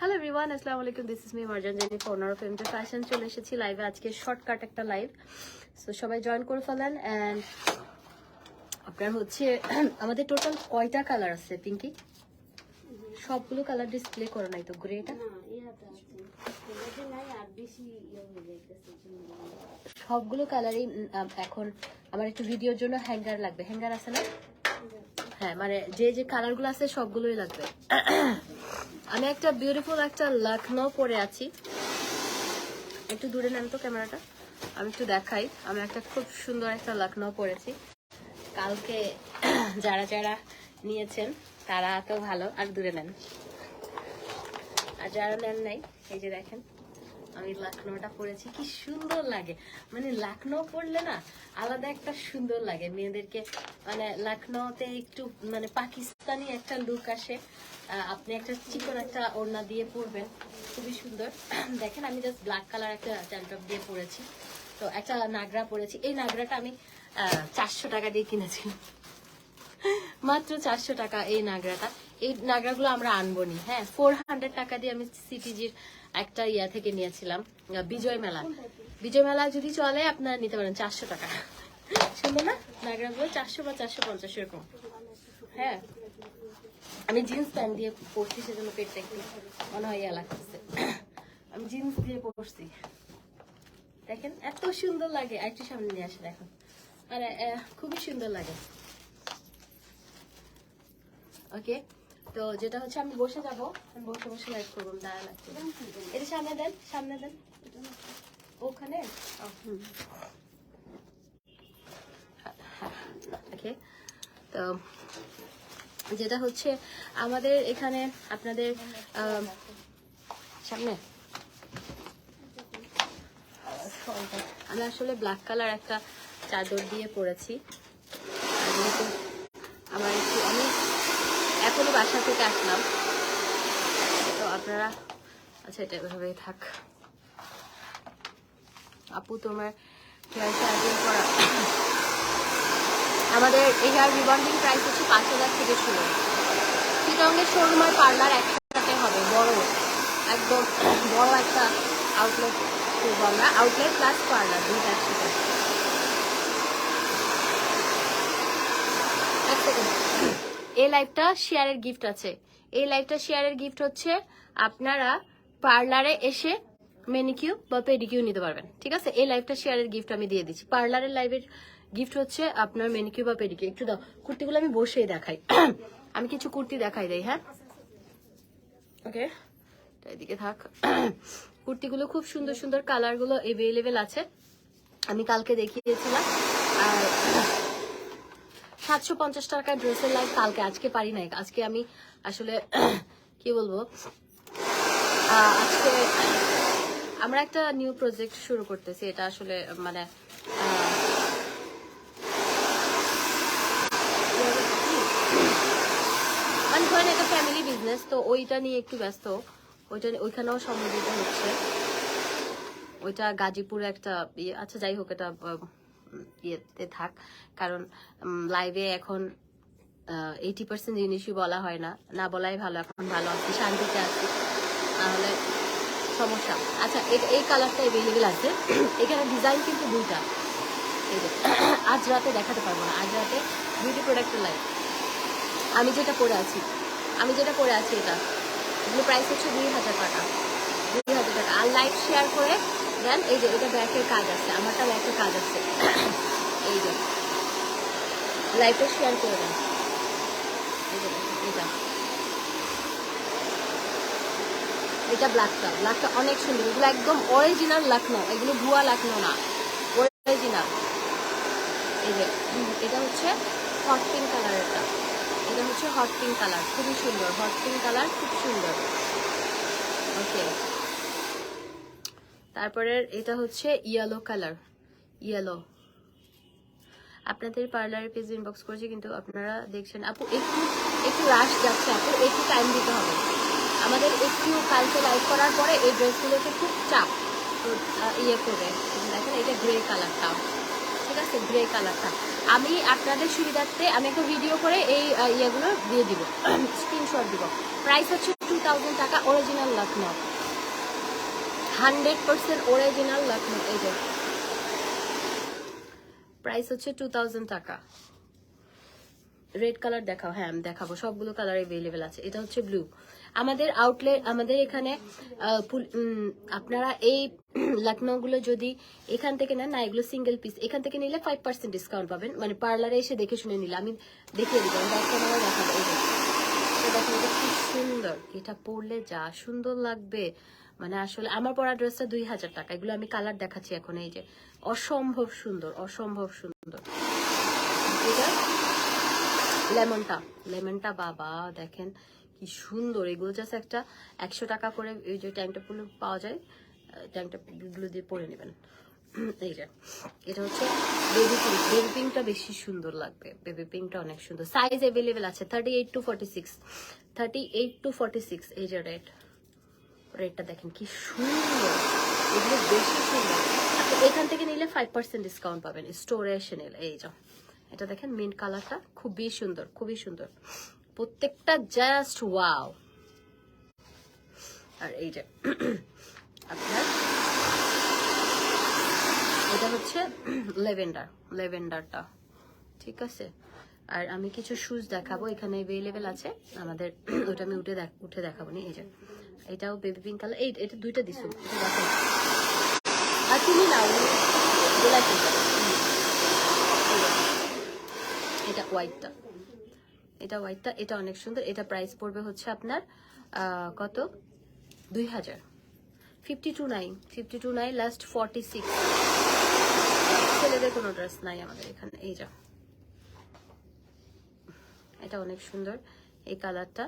Hello everyone, আসসালামু আলাইকুম। This is me Marjan Jennifer, owner of এমজে fashion. চলে এসেছি লাইভে, আজকে শর্টকাট একটা লাইভ। সো সবাই জয়েন করে ফেলেন। অ্যান্ড আপনার হচ্ছে আমাদের টোটাল কয়টা কালার আছে পিঙ্কি? সবগুলো কালার ডিসপ্লে করা নাই তো? গ্রেটা সবগুলো কালারই এখন আমার একটু ভিডিওর জন্য হ্যাঙ্গার লাগবে। হ্যাঙ্গার আছে না? হ্যাঁ, মানে যে যে কালারগুলো আছে সবগুলোই লাগবে। আমি একটা বিউটিফুল একটা লখনৌ পরে আছি। একটু দূরে নেন তো ক্যামেরাটা, আমি একটু দেখাই। আমি একটা খুব সুন্দর একটা লখনৌ পরেছি। কালকে যারা যারা নিয়েছেন তারা তো ভালো, আর দূরে নেন। আর যারা নেন নাই, এই যে দেখেন আমি লখনৌটা পরেছি, কি সুন্দর লাগে। মানে লখনৌ পরলে না আলাদা একটা সুন্দর লাগে মেয়েদেরকে। মানে লখনৌতে একটু মানে পাকিস্তানি একটা লুক আসে। আপনি একটা চিকন একটা ওড়না দিয়ে পরবেন, খুবই সুন্দর। দেখেন আমি জাস্ট ব্ল্যাক কালার একটা ট্যাঙ্ক দিয়ে পরেছি। তো একটা নাগরা পরেছি। এই নাগরাটা আমি 400 টাকা দিয়ে কিনেছিলাম, মাত্র 400 টাকা এই নাগরাটা। এই নাগরাগুলো আমরা আনবো নি। হ্যাঁ, 400 টাকা দিয়ে আমি সিটিজির একটা ইয়া থেকে নিয়েছিলাম, বিজয় মেলা। বিজয় মেলা যদি চলে আপনারা নিতে পারেন 400 টাকা। শুনবো না নাগরাগুলো 400 বা 450 এরকম। হ্যাঁ, আমি জিন্স প্যান্ট দিয়ে পরছি, সেজন্য পেটটা একটু মনে হয় ইয়া লাগতেছে। আমি জিন্স দিয়ে পরছি, দেখেন এত সুন্দর লাগে। একটু সামনে নিয়ে আসে, দেখো মানে খুবই সুন্দর লাগে। ওকে, তো যেটা হচ্ছে আমি বসে যাবো, আমি বসে বসে লাইভ করবো, দাঁড়া লাগছে। এটা সামনে দেন, সামনে দেন ওখানে। ওকে, তো যেটা হচ্ছে আমাদের এখানে আপনাদের সামনে আমি আসলে ব্ল্যাক কালার একটা চাদর দিয়ে পরেছি। যেহেতু আমার একটু আমি এখনো বাসা থেকে আসলাম, তো আপনারা আচ্ছা এটা এভাবেই থাক। আপু তোমার হেয়ার স্টাইল করা, আমাদের এই হেয়ার রিবন্ডিং প্রাইস হচ্ছে 5000 থেকে শুরু। চিটাগংয়ের শোরুম আর পার্লার একসাথে হবে, বড় একদম বড় একটা আউটলেট করবো আমরা। আউটলেট প্লাস পার্লার দুইটা একসাথে। এক সেকেন্ড, এই লাইভটা শেয়ারের গিফট আছে। এই লাইভটা শেয়ারের গিফট হচ্ছে আপনারা পার্লারে এসে মেনিকিউ বা পেডিকিউ নিতে পারবেন, ঠিক আছে? এই লাইভটা শেয়ারের গিফট আমি দিয়ে দিচ্ছি। পার্লারের লাইভের গিফট হচ্ছে আপনার মেনিকিউ বা পেডিকিউ। একটু দাও, কুর্তিগুলো আমি বসেই দেখাই। আমি কিছু কুর্তি দেখাই দেই। হ্যাঁ, ওকে, এদিকে থাক। কুর্তিগুলো খুব সুন্দর সুন্দর, কালারগুলো এভেলেবেল আছে। আমি কালকে দেখিয়েছিলাম। আর 750 টাকার ড্রেসের লাইভ কালকে, আজকে পারি নাই। আজকে আমি আসলে কি বলবো, আজকে আমরা একটা নিউ প্রজেক্ট শুরু করতেছি। এটা আসলে মানে মানে ধরেন এটা ফ্যামিলি বিজনেস, তো ওইটা নিয়ে একটু ব্যস্ত। ওইখানেও সম্মিলিত হচ্ছে। ওইটা গাজীপুরে একটা ইয়ে, আচ্ছা যাই হোক, এটা ইয়েতে থাক। কারণ লাইভে এখন 80% জিনিসই বলা হয় না, না বলাই ভালো। এখন ভালো আছি, শান্তিতে আছি, তাহলে সমস্যা। আচ্ছা, এই কালারটা অ্যাভেলেবেল আছে। এখানে ডিজাইন কিন্তু দুইটা। এই যে আজ রাতে দেখাতে পারবো না, আজ রাতে বিউটি প্রোডাক্টের লাইভ। আমি যেটা পরে আছি এটা, এগুলো প্রাইস হচ্ছে 2000 টাকা। 2000 টাকা। আর লাইভ শেয়ার করে দেন। এই যে এটা ব্যাকের কাজ আছে, আমারটা ব্যাকের কাজ আছে। এই যে লাইভটা শেয়ার করে দেন। এটা ব্ল্যাকটা অনেক সুন্দর। এগুলো একদম অরিজিনাল লখনৌ, এগুলো ভুয়া লখনৌ না, অরিজিনাল। এই যে এটা হচ্ছে হট পিঙ্ক কালারেরটা, এটা হচ্ছে হট পিঙ্ক কালার, খুবই সুন্দর। হট পিঙ্ক কালার খুব সুন্দর। ওকে, তারপরে এটা হচ্ছে ইয়েলো কালার, ইয়েলো। আপনাদের পার্লারের পেজ ইনবক্স করেছি, কিন্তু আপনারা দেখছেন। আপু একটু রাশ যাচ্ছে, আপু একটু টাইম দিতে হবে আমাদের। একটু কালকে লাইভ করার পরে এই ড্রেসগুলোকে খুব চাপ ইয়ে করবে। দেখেন এটা গ্রে কালারটা, ঠিক আছে? গ্রে কালারটা আমি আপনাদের সুবিধার্থে আমি একটা ভিডিও করে এই ইয়েগুলো দিয়ে দিব, স্ক্রিনশট দিব। প্রাইস হচ্ছে 2000 টাকা, অরিজিনাল লখনউ, 100% অরিজিনাল লখনউ। এই যে প্রাইস হচ্ছে 2000 টাকা। রেড কালার দেখাও। হ্যাঁ আমি দেখাবো, সবগুলো কালার অ্যাভেলেবেল আছে। এটা হচ্ছে ব্লু। আমাদের আউটলেট, আমাদের এখানে আপনারা এই লখনউ গুলো যদি এখান থেকে নেন না, এগুলো সিঙ্গেল পিস, এখান থেকে নিলে 5% ডিসকাউন্ট পাবেন, মানে পার্লারে এসে দেখে শুনে নিলে। আমি দেখিয়ে দিব, দেখাবো। এই যে দেখো, এটা কি সুন্দর, এটা পরলে যা সুন্দর লাগবে, মানে আসলে আমার পরা ড্রেসটা 2000 টাকা। এগুলো আমি কালার দেখাচ্ছি এখন। এই যে অসম্ভব সুন্দর, অসম্ভব সুন্দর। এটা লেমনটা, লেমনটা বাবা দেখেন কি সুন্দর। এগুলো জাস্ট একটা 100 টাকা করে এই যে ট্যাঙ্কটা পাওয়া যায়, ট্যাঙ্কটা গুলো দিয়ে পরে নেবেন। এই যে এটা হচ্ছে বেবি পিঙ্ক। বেবি পিঙ্কটা বেশি সুন্দর লাগবে, বেবি পিঙ্কটা অনেক সুন্দর। সাইজ অ্যাভেলেবেল আছে 38 to 46, 38 to 46। এই যে রেডটা দেখেন কি সুন্দর, এগুলো বেশি সুন্দর। আপনি এখান থেকে নিলে 5% ডিসকাউন্ট পাবেন স্টোরে এসে নিলে। এই যে এটা দেখেন মিন্ট কালারটা খুবই সুন্দর, খুবই সুন্দর, প্রত্যেকটা জাস্ট ওয়াও। আর এই যে আপনার এটা হচ্ছে লেভেন্ডার, লেভেন্ডারটা ঠিক আছে। আর আমি কিছু শুজ দেখাবো, এখানে অ্যাভেলেবেল আছে আমাদের, ওটা আমি উঠে দেখাবো নি। এই যে এটাও বেবি পিঙ্ক কালার। এটা দুইটা দিছো, এটা দেখো। আর তুমি নাও এটা হোয়াইটটা, এটা হোয়াইটটা, এটা অনেক সুন্দর। এটা প্রাইস পড়বে হচ্ছে আপনার কত, 2000, 52.9 লাস্ট 46। ছেলেদের কোনো ড্রেস নাই আমাদের এখানে। এই যা এটা অনেক সুন্দর, এই কালারটা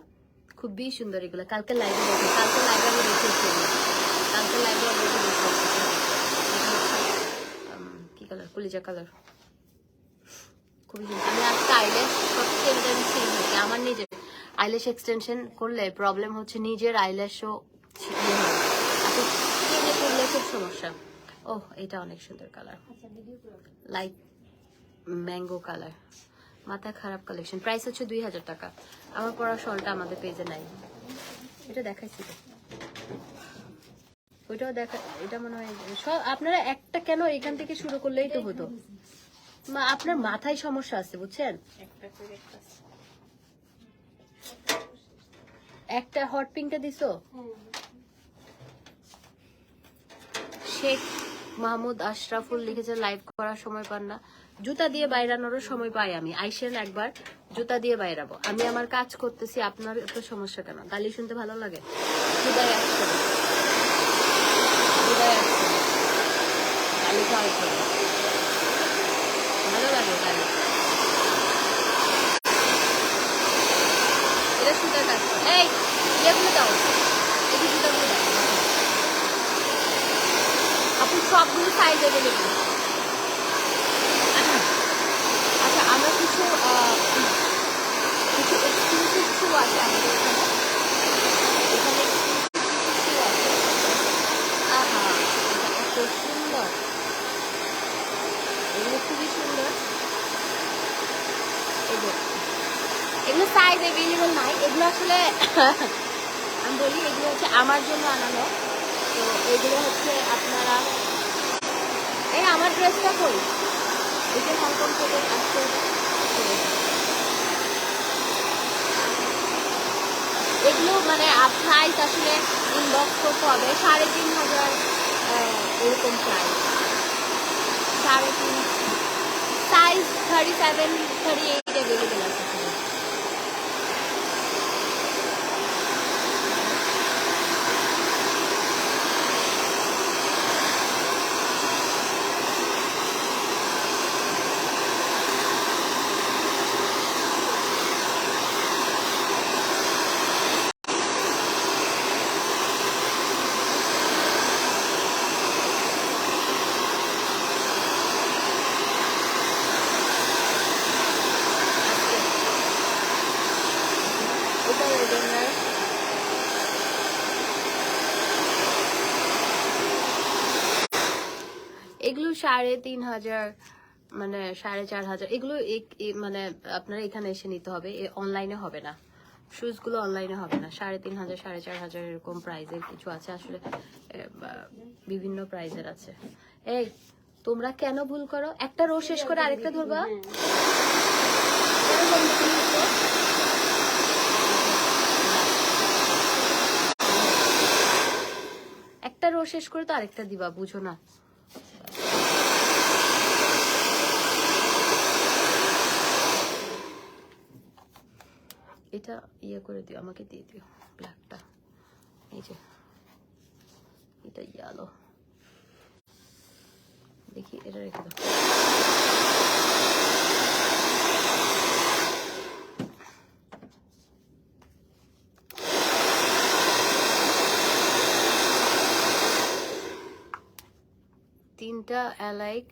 খুবই সুন্দর। এগুলো কালকে লাইভে দেখে, কালকে লাইভে আমি দেখেছি, কালকে লাইভে আমি দেখেছি। কি কালার, কলিজা কালার, খুবই সুন্দর। আমি আজকে আইল্যাশ সবচেয়ে চেঞ্জ হয়েছে আমার নিজের। আইল্যাশ এক্সটেনশন করলে প্রবলেম হচ্ছে নিজের আইল্যাশও করলে খুব সমস্যা। ওহ এটা অনেক সুন্দর কালার, লাইট ম্যাঙ্গো কালার, মাথা খারাপ কালেকশন। প্রাইস হচ্ছে 2000 টাকা। আমার পরা শলটা আমাদের পেজে নাই, এটা দেখাইছি, ওইটাও দেখা। এটা মনে হয় সব আপনারা একটা কেন এখান থেকে শুরু করলেই তো হতো। আপনার মাথায় সমস্যা আছে বুঝছেন। একটা হট পিঙ্কটা দিছো। শেখ মাহমুদ আশরাফুল লিখেছে লাইভ করার সময় পান না। জুতা দিয়ে বাইরানোরও সময় পাই আমি। আইসেন একবার, জুতা দিয়ে বাইরাবো। আমি আমার কাজ করতেছি, আপনার এত সমস্যা কেন? গালি শুনতে ভালো লাগে? হৃদয় আসছে, হৃদয় আসছে, গালি খাওয়ার জন্য ভালো লাগে গালি। এটা সুতার কাজ। এই এগুলো দাও, এই জুতাগুলো দাও। আপনি সবগুলো সাইজ অ্যাভেলেবল। আচ্ছা আমরা কিছু এক্সক্লুসিভ শু আছে আমাদের এখানে, এখানে শু আছে। আহা এত সুন্দর, এগুলো খুবই সুন্দর। এগুলো সাইজ অ্যাভেলেবল নাই, এগুলো আসলে আমি বলি এগুলো হচ্ছে আমার জন্য আনানো। তো এগুলো হচ্ছে আপনারা, এই আমার ড্রেসটা কই, এই যে হংকং থেকে আসছে, এগুলো মানে প্রাইস আসলে ইনবক্স করতে হবে। 3500 এরকম প্রাইস, 3.5 সাইজ 37, 38 অ্যাভেলেবেল আছে। এগুলো 3500, মানে 4500, এগুলো মানে আপনারা এখানে এসে নিতে হবে, অনলাইনে হবে না। শুজ গুলো অনলাইনে হবে না, 3500 4500 এরকম প্রাইজের কিছু আছে আসলে, বিভিন্ন প্রাইজের আছে। এই তোমরা কেন ভুল করো, একটা রো শেষ করে আরেকটা ধরবা? একটা রো শেষ করে তো আরেকটা দিবা, বুঝো না? এটা ইয়ে করে দিও, আমাকে দিয়ে দিও ব্ল্যাকটা, এই যে এটা ইয়েলো, দেখি এটা রেখে দাও। তিনটা অ্যালাইক,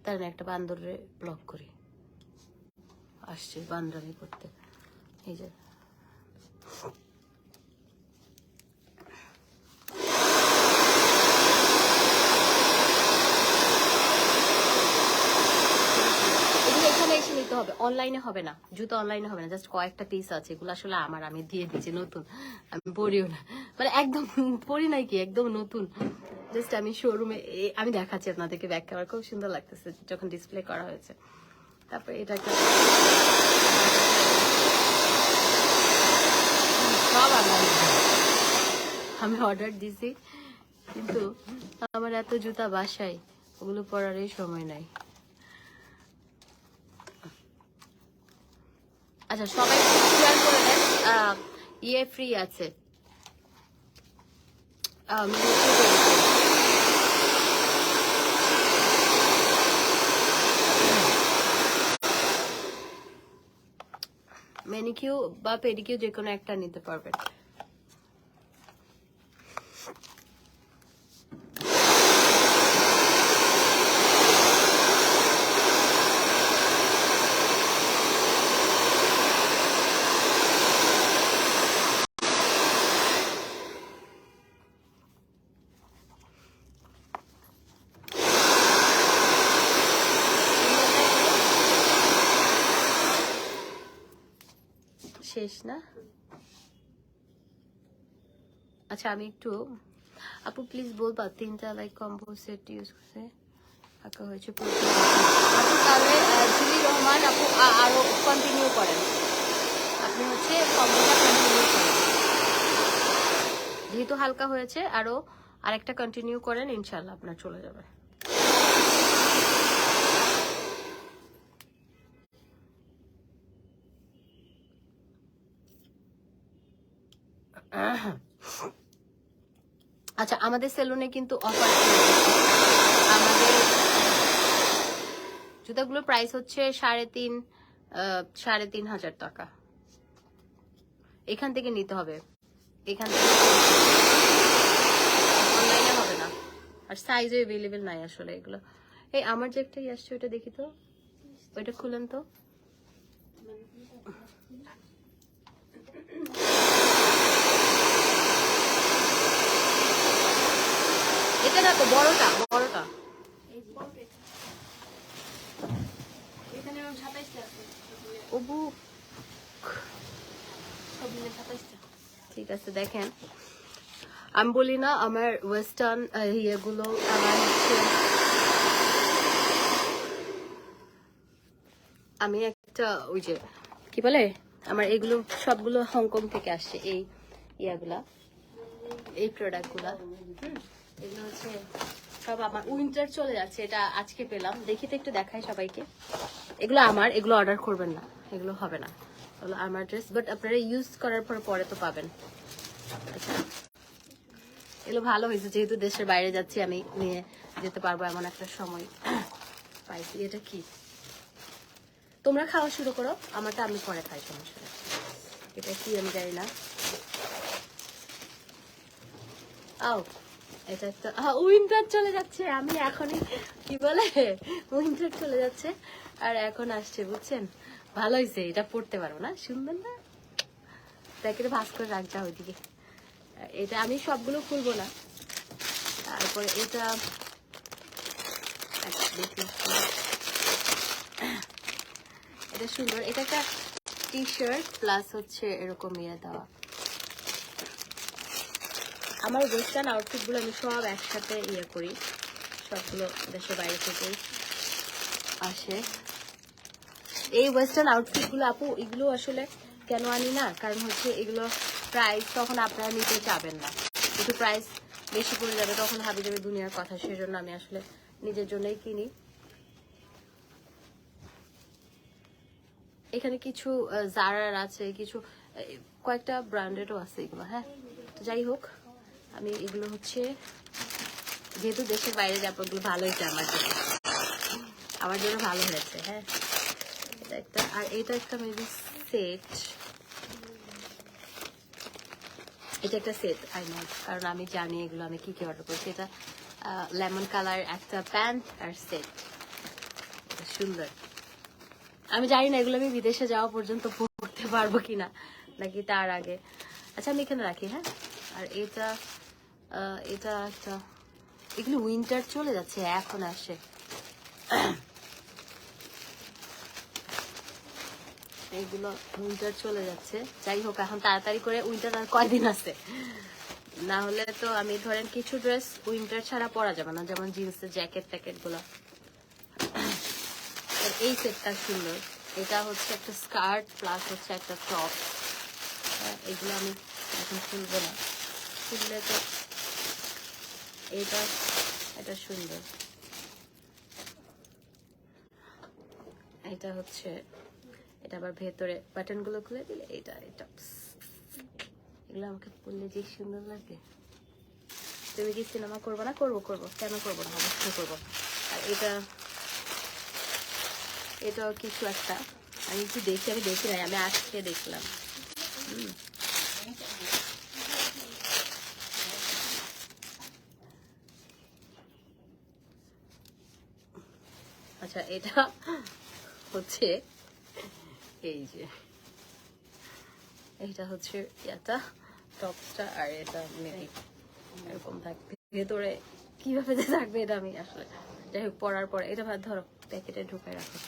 তার একটা বান্দরে ব্লক করি, আসছে বান্দরামি করতে। এই যে হবে, অনলাইনে হবে না, জুতো অনলাইনে হবে না, জাস্ট কয়েকটা পিস আছে, এগুলো আসলে আমার, আমি দিয়ে দিয়েছি, নতুন, আমি পরিও না, মানে একদম পরি নাই কি, একদম নতুন, জাস্ট আমি শোরুমে, আমি দেখাচ্ছি আপনাদেরকে ব্যাক ক্যামেরা, খুব সুন্দর লাগতেছে যখন ডিসপ্লে করা হয়েছে। তারপরে এটা একটা সব আমি অর্ডার দিছি, কিন্তু আমার এত জুতা বাসায়, ওগুলো পরারই সময় নাই। আচ্ছা সবাই শেয়ার করে দেন, ইয়ে ফ্রি আছে, ম্যানিকিউ বা পেডিকিউ যে কোনো একটা নিতে পারবেন। শেষ না? আচ্ছা আমি একটু, আপু প্লিজ বলবা তিনটা লাইক কম্বো সেট ইউজ করে আঁকা হয়েছে, আপু তাহলে জুলি রহমান আপু আরো কন্টিনিউ করেন, আপনি হচ্ছে কম্বোটা কন্টিনিউ করেন, যেহেতু হালকা হয়েছে আরো আরেকটা কন্টিনিউ করেন, ইনশাল্লাহ আপনার চলে যাবে। আচ্ছা আমাদের সেলুনে কিন্তু অফার, আমাদের জুতাগুলোর প্রাইস হচ্ছে 3,500 টাকা, এখান থেকে নিতে হবে, এখান থেকে অনলাইনে হবে না, আর সাইজও অ্যাভেলেবেল নাই আসলে এগুলো। এই আমার যে একটা আসছে ওইটা দেখি তো, ওইটা খুলেন তো, এটা না তো বড়টা, বড়টা ঠিক আছে। দেখেন আমি বলি না আমার ওয়েস্টার্ন ইয়েগুলো আমার হচ্ছে, আমি একটা ওই যে কি বলে, আমার এগুলো সবগুলো হংকং থেকে আসছে, এই ইয়াগুলা, এই প্রোডাক্টগুলা, এগুলো হচ্ছে সব আমার, উইন্টার চলে যাচ্ছে, এটা আজকে পেলাম, দেখি তো একটু দেখাই সবাইকে, এগুলো আমার, এগুলো অর্ডার করবেন না, এগুলো হবে না, এগুলো আমার ড্রেস, বাট আপনারা ইউজ করার পর পরে তো পাবেন। আচ্ছা এগুলো ভালো হয়েছে, যেহেতু দেশের বাইরে যাচ্ছি, আমি নিয়ে যেতে পারবো এমন একটা সময় পাইছি। এটা কি, তোমরা খাওয়া শুরু করো, আমারটা আমি পরে খাই, সমস্যা নেই। এটা কি আমি জানি না, আও এটা একটা উইন্টার চলে যাচ্ছে, আমি এখনই কি বলে উইন্টার চলে যাচ্ছে আর এখন আসছে, বুঝছেন, ভালো হয়েছে, এটা পড়তে পারবো না, সুন্দর না, প্যাকেটে ভাজ করে রাখা ওইদিকে। এটা আমি সবগুলো খুলবো না, তারপরে এটা দেখি, এটা সুন্দর, এটা একটা টি শার্ট প্লাস হচ্ছে এরকম ইয়ে দেওয়া। আমার ওয়েস্টার্ন আউটফিটগুলো আমি সব একসাথে ইয়ে করি, সবগুলো দেশের বাইরে থেকেই আসে। এই ওয়েস্টার্ন আউটফিটগুলো আপু এগুলো আসলে কেন আনি না, কারণ হচ্ছে এগুলো প্রাইস তখন আপনারা নিতে চাবেন না, একটু প্রাইস বেশি পড়ে যাবে, তখন হাবি যাবে দুনিয়ার কথা, সেজন্য আমি আসলে নিজের জন্যই কিনি। এখানে কিছু জারার আছে, কিছু কয়েকটা ব্র্যান্ডেডও আছে এগুলো। হ্যাঁ, তো যাই হোক, আমি এগুলো হচ্ছে যেহেতু দেশের বাইরে যাবো, এগুলো ভালো হয়েছে আমার জন্য ভালো হয়েছে। হ্যাঁ, এটা একটা, আর এটা একটা মেবি সেট, এটা একটা সেট আই নো, কারণ আমি জানি এগুলো আমি কি কি অর্ডার করছি। এটা লেমন কালার একটা প্যান্ট আর সেট, সুন্দর। আমি জানি না এগুলো আমি বিদেশে যাওয়া পর্যন্ত পড়তে পারবো কিনা, নাকি তার আগে। আচ্ছা আমি এখানে রাখি। হ্যাঁ, আর এটা এটা একটা, এগুলো উইন্টার চলে যাচ্ছে, এখন আসে। এইগুলো উইন্টার চলে যাচ্ছে, যাই হোক এখন তাড়াতাড়ি করে, উইন্টার আর কয়দিন আছে, না হলে তো আমি ধরেন কিছু ড্রেস উইন্টার ছাড়া পরা যাবে না, যেমন জিন্সের জ্যাকেট ট্যাকেট গুলো। এই সেটটা সুন্দর, এটা হচ্ছে একটা স্কার্ট প্লাস হচ্ছে একটা টপ। এগুলো আমি এখন খুলবো না, খুললে তো এটা এটা সুন্দর। এটা হচ্ছে, এটা আবার ভেতরে বাটন গুলো খুলে দিলে এটা এগুলো আমাকে পরলে যে সুন্দর লাগে। তুমি কি সিনেমা করবো না? করবো, কেন করবো না, অবশ্যই করবো। আর এটাও কিছু একটা, আমি একটু দেখি, আমি দেখি নাই, আমি আজকে দেখলাম। আচ্ছা, এটা হচ্ছে এই যে, এইটা হচ্ছে এটা টপসটা, আর এটা মেবি এরকম থাকবে ভেতরে, কিভাবে যে থাকবে এটা আমি আসলে, যাই হোক পরার পরে এটা ধরো প্যাকেটে ঢুকায় রাখো,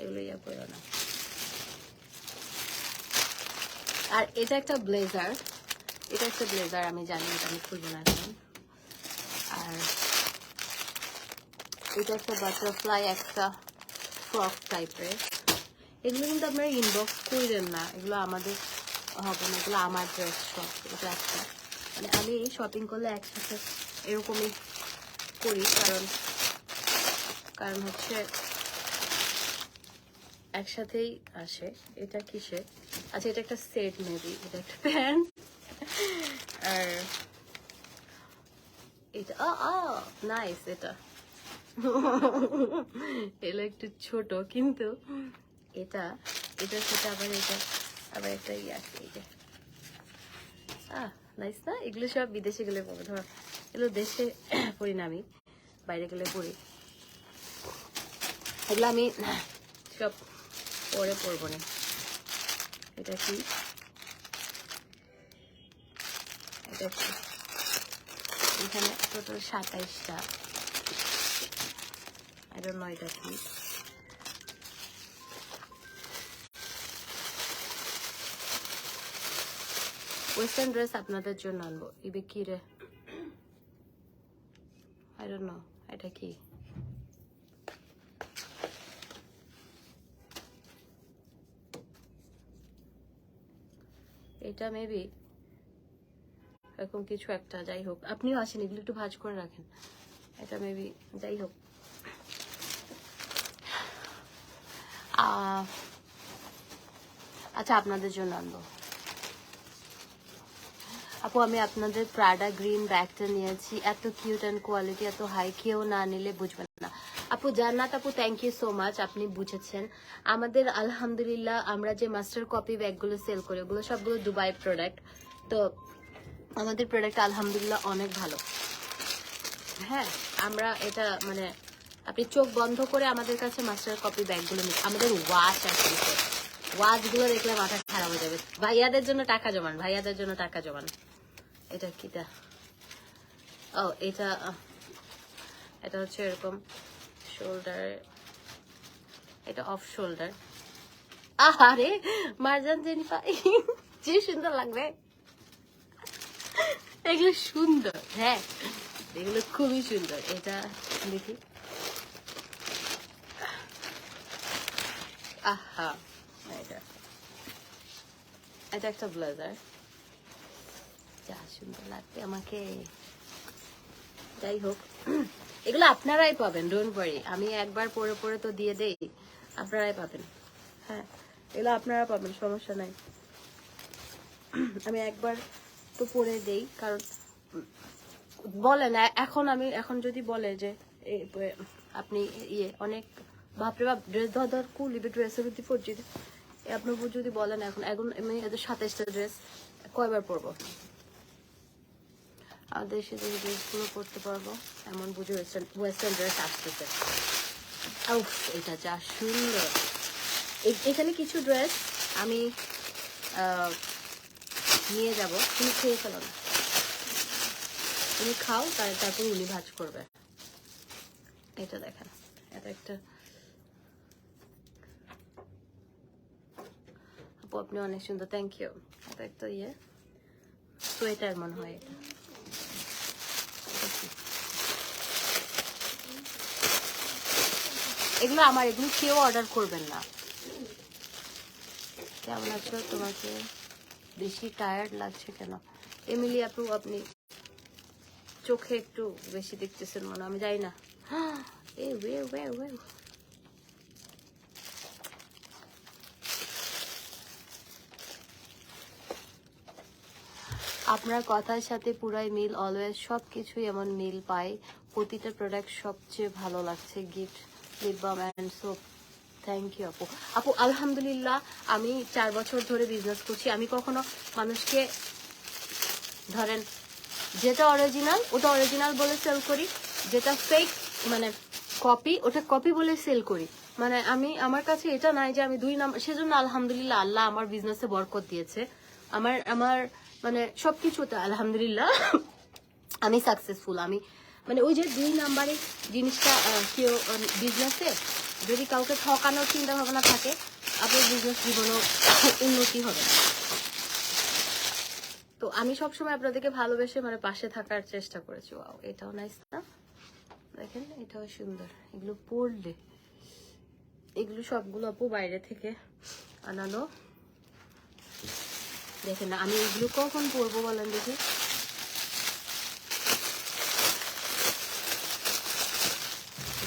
এগুলো ইয়া করো না। আর এটা একটা ব্লেজার, আমি জানি, এটা আমি খুঁজে না এখন। আর এটা একটা বাটারফ্লাই একটা ফ্রক টাইপের, এগুলো কিন্তু আপনারা ইনবক্স করেন না, এগুলো আমাদের হবে না, এগুলো আমার ড্রেস সব। এটা একটা, মানে আমি শপিং করলে একসাথে এরকমই করি, কারণ হচ্ছে একসাথেই আসে। এটা কিসে? আচ্ছা, এটা একটা সেট মেবি, এটা একটা প্যান্ট, আর এটা নাইস, এটা এগুলো একটু ছোট, কিন্তু এটার সাথে আবার এটা আবার একটা ইয়ে আছে, এই যে নাইস না? এগুলো সব বিদেশে গেলে পাবো, ধর এগুলো দেশে পড়ি না, আমি বাইরে গেলে পড়ি। এগুলো আমি সব পরে পরবো না। এটা কি? এটা কি? এখানে টোটাল 27টা, I don't know এটা কি। ওয়েস্টার্ন ড্রেস আপনাদের জন্য আনবো, ইবে কি রে, I don't know এটা কি। এটা মেবি এরকম কিছু একটা, যাই হোক আপনিও আসেন, এগুলো একটু ভাঁজ করে রাখেন, এটা মেবি, যাই হোক। আচ্ছা, আপনাদের জন্য আনবো আপু, আমি আপনাদের প্রাডা গ্রিন ব্যাগটা নিয়েছি, এত কিউট অ্যান্ড কোয়ালিটি এত হাই, কেউ না নিলে বুঝবেন না। আপু জান্নাত আপু, থ্যাংক ইউ সো মাচ, আপনি বুঝেছেন। আমাদের আলহামদুলিল্লাহ আমরা যে মাস্টার কপি ব্যাগগুলো সেল করি, ওগুলো সবগুলো দুবাই প্রোডাক্ট, তো আমাদের প্রোডাক্ট আলহামদুলিল্লাহ অনেক ভালো। হ্যাঁ, আমরা এটা মানে আপনি চোখ বন্ধ করে আমাদের কাছে মাস্টার কপি ব্যাগগুলো নিন। আমাদের ওয়াচ আছে, ওয়াচগুলো দেখলে মাথা খারাপ হয়ে যাবে। ভাইয়াদের জন্য টাকা জমান, এটা কিটা? ও, এটা হচ্ছে এরকম শোল্ডার, এটা অফ শোল্ডার, আহারে মারজান জেনিফা যে সুন্দর লাগবে। এগুলো সুন্দর, হ্যাঁ এগুলো খুবই সুন্দর। এটা দেখি, আহা এটা এটা একটা ব্লেজার, যা সুন্দর লাগবে আমাকে। যাই হোক, এগুলো আপনারাই পাবেন, ডোন্ট ওয়ারি। আমি একবার পরে পরে তো দিয়ে দেই, আপনারাই পাবেন। হ্যাঁ এগুলো আপনারা পাবেন, সমস্যা নাই। আমি একবার তো পরে দেই, কারণ বলেন এখন যদি বলে যে আপনি অনেক বাপরে বাপ ড্রেস ধর কুলিবে, ড্রেসের প্রতি পরিচিত, আপনার যদি বলেন এখন আমি এদের 27টা ড্রেস কয়বার পরবো, আমাদের দেশে যে ড্রেসগুলো পরতে পারবো এমন বুঝে ওয়েস্টার্ন ড্রেস আসতেছে। এটা যা সুন্দর। এখানে কিছু ড্রেস আমি নিয়ে যাব, তুমি খেয়ে ফেলো না, তুমি খাও, তারপর উনি ভাজ করবে। এটা দেখেন, এটা একটা আপু আপনি অনেক সুন্দর, থ্যাংক ইউ। এটা একটা সোয়েটার মনে হয় এটা। এগুলো আমার, এগুলো কেউ অর্ডার করবেন না। কেমন আছো, তোমাকে বেশি টায়ার্ড লাগছে কেন? এমিলি আপু আপনি চোখে একটু বেশি দেখতেছেন মনে, আমি যাই না। আপনার কথার সাথে পুরাই মিল, অলওয়েজ সবকিছুই এমন মিল পাই, প্রতিটা প্রোডাক্ট সবচেয়ে ভালো লাগছে। Gift lip balm and soap, thank you আপু। আপু আলহামদুলিল্লাহ, আমি 4 বছর ধরে বিজনেস করছি। আমি কখনো মানুষকে ধরেন যেটা অরিজিনাল ওটা অরিজিনাল বলে সেল করি, যেটা ফেক মানে কপি ওটা কপি বলে সেল করি। মানে আমার কাছে এটা নাই যে আমি 2 নাম্বার। সেজন্য আলহামদুলিল্লাহ আল্লাহ আমার বিজনেসে বরকত দিয়েছে। আমার মানে সবকিছুতে আলহামদুলিল্লাহ আমি সাকসেসফুল। আমি মানে ওই যে 2 নাম্বারে জিনিসটা কেউ বিজনেসে যদি কাউকে ঠকানোর চিন্তা ভাবনা থাকে, আপনার বিজনেস জীবনেও উন্নতি হবে না। তো আমি সবসময় আপনাদেরকে ভালোবেসে মানে পাশে থাকার চেষ্টা করেছি। ওয়াও এটাও নাইস না, দেখেন এটাও সুন্দর। এগুলো পরলে, এগুলো সবগুলো আপু বাইরে থেকে আনানো। দেখেন না আমি এগুলো কখন পরবো বলেন দেখি।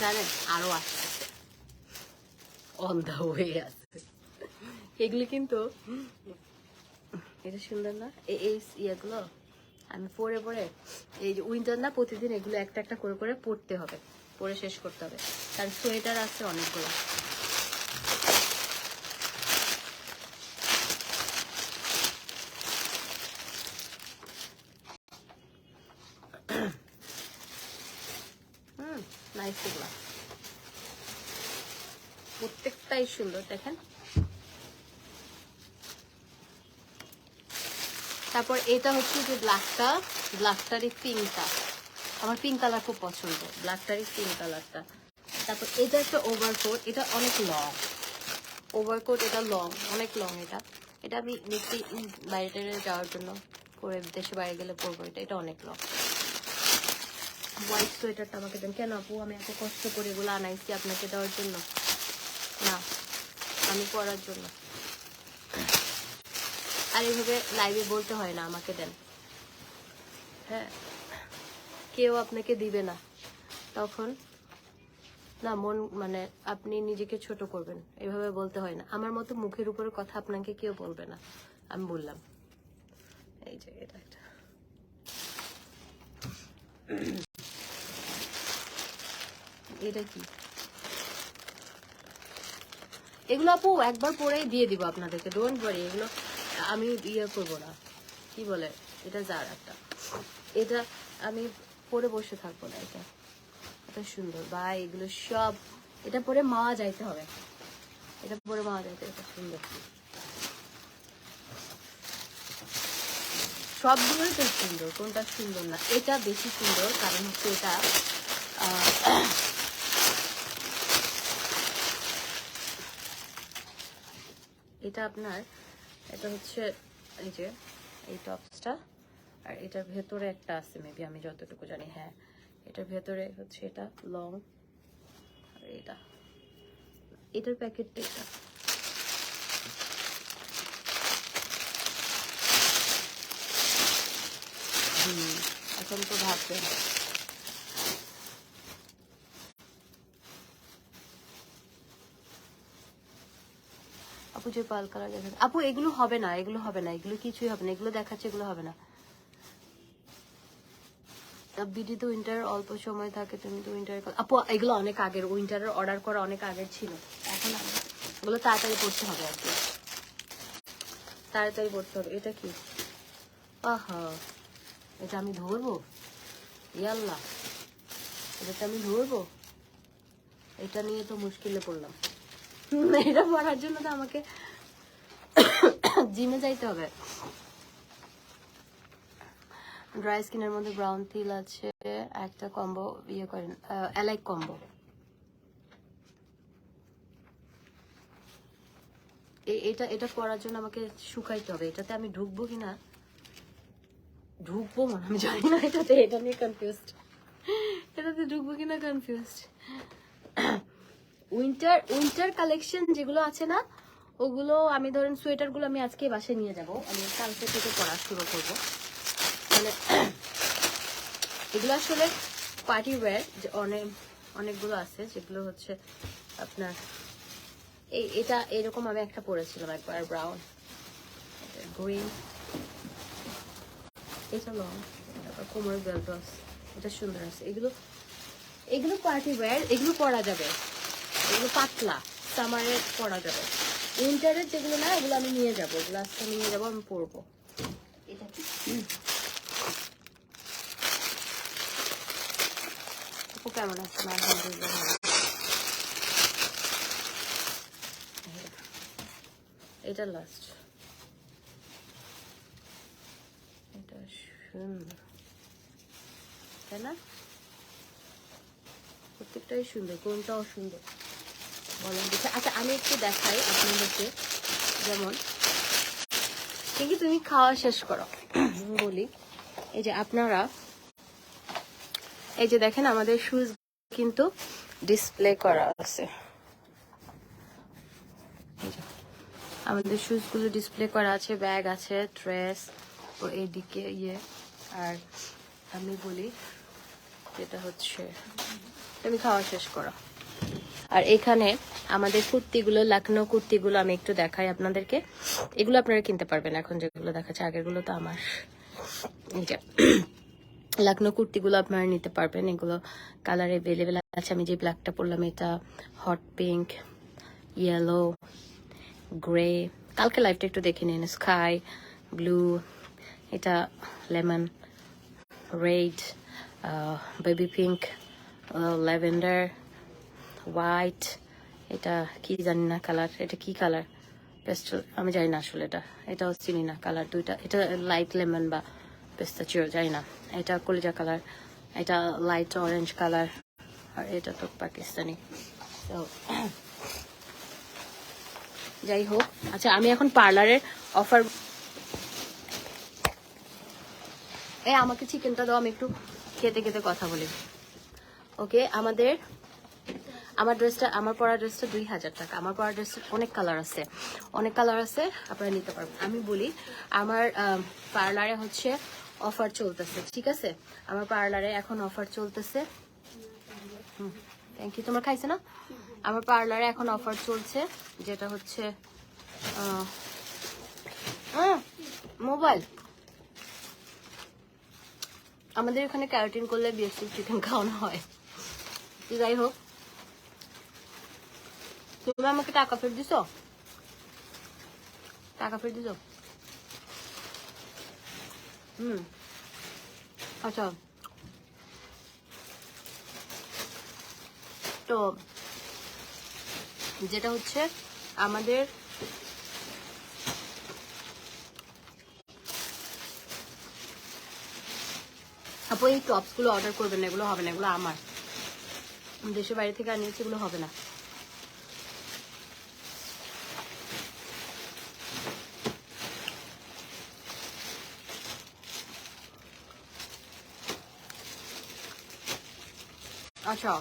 জানেন আরো আসতেছে, অন দা ওয়ে আছে এগুলো। কিন্তু এটা সুন্দর না, এই ইয়েগুলো আমি পরে পরে, এই যে উইন্টার না, প্রতিদিন এগুলো একটা একটা করে করে পরতে হবে, পরে শেষ করতে হবে। কারণ সোয়েটার আছে অনেকগুলো। নাইস, এগুলো প্রত্যেকটাই সুন্দর দেখেন। তারপর এটা হচ্ছে যে ব্ল্যাকটারই পিঙ্কটা, আমার পিঙ্ক কালার খুব পছন্দ, ব্ল্যাকটারই পিঙ্ক কালারটা। তারপর এটা একটা ওভারকোট, এটা অনেক লং ওভারকোট, এটা লং, অনেক লং। এটা আমি নিচ্ছি বাইরে যাওয়ার জন্য, পরে দেশে বাইরে গেলে পরবো। এটা অনেক লং। হোয়াইট সোয়েটারটা আমাকে দেন। কেন আপু আমি এত কষ্ট করে এগুলো আনাইছি আপনাকে দেওয়ার জন্য না, আমি পরার জন্য। আর এইভাবে লাইভে বলতে হয় না আমাকে দেন, হ্যাঁ কেউ আপনাকে দিবে না তখন না, মন মানে আপনি নিজেকে ছোট করবেন, এভাবে বলতে হয় না। আমার মতো মুখের উপরে কথা আপনাকে কেউ বলবে না, আমি বললাম। এই যে এটা একটা এটা কি, এগুলো আপু একবার পরেই দিয়ে দিব আপনাদেরকে, ডোন্ট ওয়ারি। এগুলো আমি করবো না, কি বলে এটা যার একটা, এটা আমি পরে বসে থাকবো না। এটা সুন্দর ভাই, এগুলো সব এটা পরে মাওয়া যাইতে হবে, এটা পরে মাওয়া যাইতে। এটা সুন্দর, সবগুলোই তো সুন্দর, কোনটা সুন্দর না? এটা বেশি সুন্দর, কারণ হচ্ছে এটা এটা আপনার, এটা হচ্ছে এই যে এই টপসটা, আর এটার ভেতরে একটা আছে মেবি, আমি যতটুকু জানি। হ্যাঁ, এটার ভেতরে হচ্ছে এটা লং, আর এটার প্যাকেটটা এটা। এখন তো ভাবতে হবে। আপু যে পাল কালার দেখাচ্ছে, আপু এগুলো হবে না, এগুলো হবে না, এগুলো কিছুই হবে না, এগুলো দেখাচ্ছে, এগুলো হবে না। বিডি তো উইন্টার অল্প সময় থাকে, তুমি তো উইন্টার, আপু এগুলো অনেক আগের, উইন্টারের অর্ডার করা অনেক আগের ছিল, এখন এগুলো তাড়াতাড়ি পড়তে হবে আর কি, তাড়াতাড়ি পড়তে হবে। এটা কি? আহা, এটা আমি ধরবো? ইয়াল্লা, এটা আমি ধরবো? এটা নিয়ে তো মুশকিলে পড়লাম। এটা পড়ার জন্য তো আমাকে জিমে যাইতে হবে। ড্রাই স্কিনের মধ্যে ব্রাউন তিল আছে, একটা কম্বো ইয়ে করেন, অ্যালাইক কম্বো। এটা করার জন্য আমাকে শুকাইতে হবে। এটাতে আমি ঢুকবো কিনা, ঢুকবো মনে, আমি জানি না। এটা নিয়ে কনফিউজড, এটাতে ঢুকবো কিনা কনফিউজড। উইন্টার কালেকশন যেগুলো আছে না, ওগুলো আমি ধরেন সোয়েটার গুলো আমি আজকে বাসায় নিয়ে যাব, আমি কালকে থেকে পড়া শুরু করবো। মানে এগুলো আসলে পার্টি ওয়্যার, যে অনেকগুলো আছে যেগুলো হচ্ছে আপনার এটা এরকম আমি একটা পরেছিলাম একবার, ব্রাউন, গ্রিন, এটা লং, তারপর কোমরের বেল্ট আছে, এটা সুন্দর আছে। এগুলো পার্টি ওয়্যার, এগুলো পরা যাবে, এগুলো পাতলা, সামারে পরা যাবে। উইন্টারের যেগুলো না, এগুলো আমি নিয়ে যাবো, এগুলো আজকে নিয়ে যাবো, আমি পরবো। এটা কি কেমন আছে? না, এটা লাস্ট, এটা সুন্দর, তাই না? প্রত্যেকটাই সুন্দর, কোনটাও সুন্দর বলেন দেখে। আচ্ছা আমি একটু দেখাই আপনাদেরকে, যেমন ঠিকই তুমি খাওয়া শেষ করো বলি। এই যে আপনারা এই যে দেখেন, আমাদের শুজ কিন্তু ডিসপ্লে করা আছে, আমাদের শুজ গুলো ডিসপ্লে করা আছে, ব্যাগ আছে, ড্রেস, ও এইদিকে ইয়ে। আর আমি বলি যেটা হচ্ছে, তুমি খাওয়া শেষ করো। আর এখানে আমাদের কুর্তিগুলো, লাকনো কুর্তিগুলো আমি একটু দেখাই আপনাদেরকে। এগুলো আপনারা কিনতে পারবেন, এখন যেগুলো দেখাচ্ছে, আগেরগুলো তো আমার। এইটা লাকনো কুর্তিগুলো আপনারা নিতে পারবেন, এগুলো কালার অ্যাভেলেবেল আছে। আমি যে ব্ল্যাকটা পরলাম, এটা হট পিঙ্ক, ইয়েলো, গ্রে, কালকে লাইভটা একটু দেখে নিন, স্কাই ব্লু, এটা lemon, red, baby pink, lavender, white, এটা কি জানি না কালার, এটা কি কালার, পেস্টেল, আমি জানি না আসলে, এটাও চিনি না কালার দুইটা। এটা লাইট লেমন বা পেস্তাচিও, জানি না। এটা কলিজা কালার, এটা লাইট অরেঞ্জ কালার, আর এটা তো পাকিস্তানি। তো যাই হোক, আচ্ছা আমি এখন পার্লারের অফার, আমাকে চিকেনটা দাও, আমি একটু খেতে খেতে কথা বলি। ওকে, আমার ড্রেসটা, আমার পরা ড্রেসটা 2000 টাকা। আমার পরা ড্রেসটা অনেক কালার আছে, অনেক কালার আছে, আপনারা নিতে পারবেন। আমি বলি, আমার পার্লারে হচ্ছে অফার চলতেছে, ঠিক আছে? আমার পার্লারে এখন অফার চলতেছে। Thank you. তোমরা খাইছো না? আমার পার্লারে এখন অফার চলছে, যেটা হচ্ছে মোবাইল, আমাদের এখানে ক্যারাটিন করলে বিএসসি চিকেন খাওয়ানো হয়। যাই হোক, তুমি আমাকে টাকা ফেরত দিছো, টাকা ফেরত দিছো? আচ্ছা, তো যেটা হচ্ছে আমাদের আপু, এই টপস গুলো অর্ডার করবেন না, এগুলো হবে না, এগুলো আমার দেশের বাইরে থেকে আনিয়েছি, এগুলো হবে না। আচ্ছা,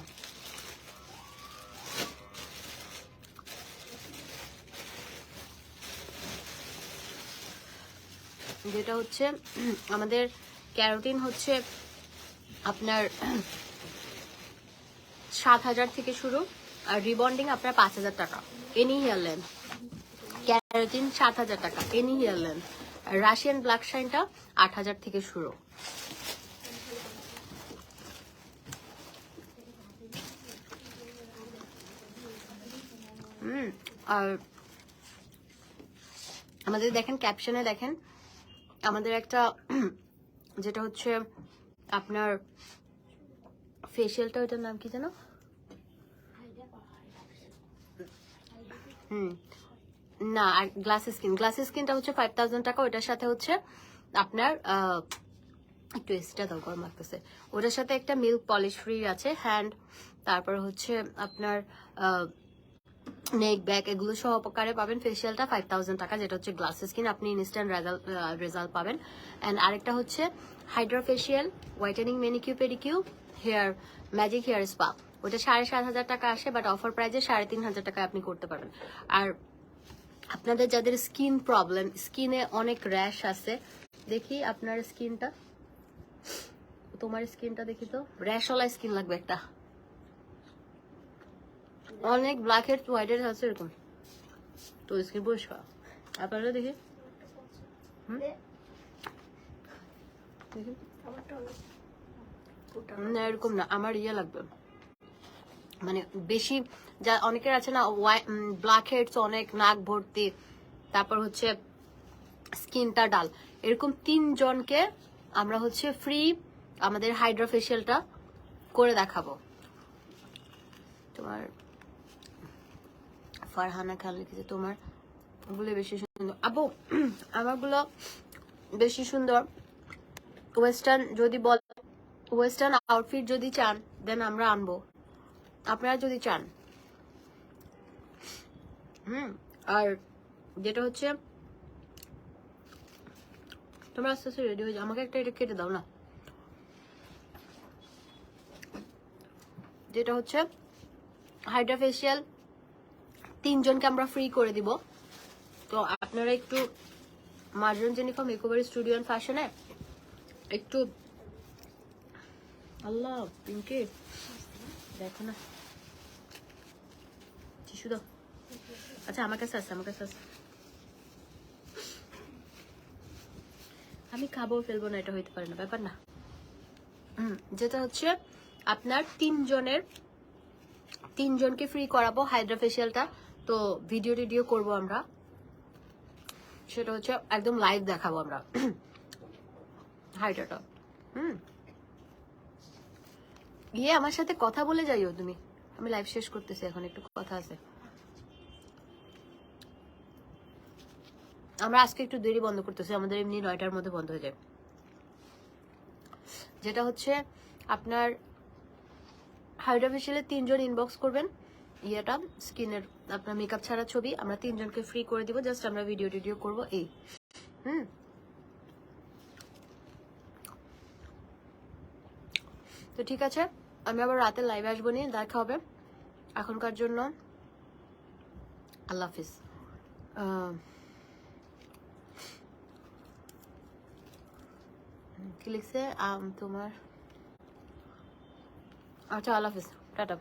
যেটা হচ্ছে আমাদের ক্যারোটিন হচ্ছে আপনার 7,000 থেকে শুরু, আর রিবন্ডিং আপনার 5,000 টাকা এনি হেয়ার লেন্থ। ক্যারোটিন 7,000 টাকা এনি হেয়ার লেন্থ। আর রাশিয়ান ব্ল্যাক শাইনটা 8,000 থেকে শুরু। আর আমাদের দেখেন ক্যাপশনে দেখেন আমাদের একটা যেটা হচ্ছে আপনার ফেশিয়ালটা, ওইটার নাম কি জানো? না, আর গ্লাস স্কিনটা হচ্ছে 5,000 টাকা। ওইটার সাথে হচ্ছে আপনার একটু এক্সট্রা দাও, গরম লাগতেছে। ওটার সাথে একটা মিল্ক পলিশ ফ্রি আছে, হ্যান্ড, তারপর হচ্ছে আপনার নেক ব্যাক, এগুলো সহকারে পাবেন। ফেশিয়ালটা 5,000 টাকা, যেটা হচ্ছে গ্লাস স্কিন, আপনি ইনস্ট্যান্ট রেজাল্ট পাবেন। অ্যান্ড আরেকটা হচ্ছে hydra facial, whitening, manicure, pedicure, hair magic hair spa. ওটা 7,500 টাকা আসে, বাট অফার প্রাইজে 3,500 টাকায় আপনি করতে পারবেন। আর আপনাদের যাদের স্কিন প্রবলেম, স্কিনে অনেক র্যাশ আছে, দেখি আপনার স্কিনটা, তোমার স্কিনটা দেখি তো, র্যাশওয়ালা স্কিন লাগবে একটা, অনেক ব্ল্যাক হেড হোয়াইট হেড আছে এরকম, তো স্কিন পরিষ্কার। আপনারা দেখি, দেখি না, এরকম না, আমার ইয়ে লাগবে, মানে বেশি যা অনেকের আছে না ব্ল্যাক হেডস অনেক, নাক ভর্তি, তারপর হচ্ছে স্কিনটা ডাল, এরকম 3 জনকে আমরা হচ্ছে ফ্রি আমাদের হাইড্রা ফেশিয়ালটা করে দেখাবো। তোমার ফারহানা খান লিখেছে তোমার গুলো বেশি সুন্দর। আপু আমারগুলো বেশি সুন্দর। ওয়েস্টার্ন যদি বল, ওয়েস্টার্ন আউটফিট যদি চান দেন আমরা আনবো, আপনারা যদি চান। আর যেটা হচ্ছে তোমরা আস্তে আস্তে রেডি হয়ে যাও, আমাকে একটা এটা কেটে দাও না। যেটা হচ্ছে হাইড্রা ফেশিয়াল 3 জনকে আমরা ফ্রি করে দিব। তো আপনারা একটু মার্জন জেনিফার মেকওভার স্টুডিও এন্ড ফ্যাশনে একটু, আল্লাহ পিঙ্কি দেখো না, টিস্যু দাও। আচ্ছা আমার কাছে আছে, আমার কাছে আছে, আমি খাবো ফেলবো না, এটা হইতে পারে না, ব্যাপার না। যেটা হচ্ছে আপনার 3 জনকে ফ্রি করাবো হাইড্রা ফেশিয়ালটা। তো ভিডিও করবো আমরা, সেটা হচ্ছে একদম লাইভ দেখাবো আমরা হাইড্রাটা। গিয়ে আমার সাথে কথা বলে যাইও তুমি, আমি লাইভ শেষ করতেছি এখন, একটু কথা আছে। আমরা আজকে একটু দেরি বন্ধ করতেছি, আমাদের এমনি 9টার মধ্যে বন্ধ হয়ে যায়। যেটা হচ্ছে আপনার হাইড্রা ফেশিয়ালে 3 জন ইনবক্স করবেন ইয়েটা, স্কিনের আপনার মেকআপ ছাড়া ছবি, আমরা 3 জনকে ফ্রি করে দিব। জাস্ট আমরা ভিডিও করবো এই। তো ঠিক আছে, আমি আবার রাতে লাইভে আসবো, নিয়ে দেখা হবে। এখনকার জন্য আল্লাহ হাফিজ। কি লিখছে তোমার? আচ্ছা আল্লাহ হাফিজ, টাটা।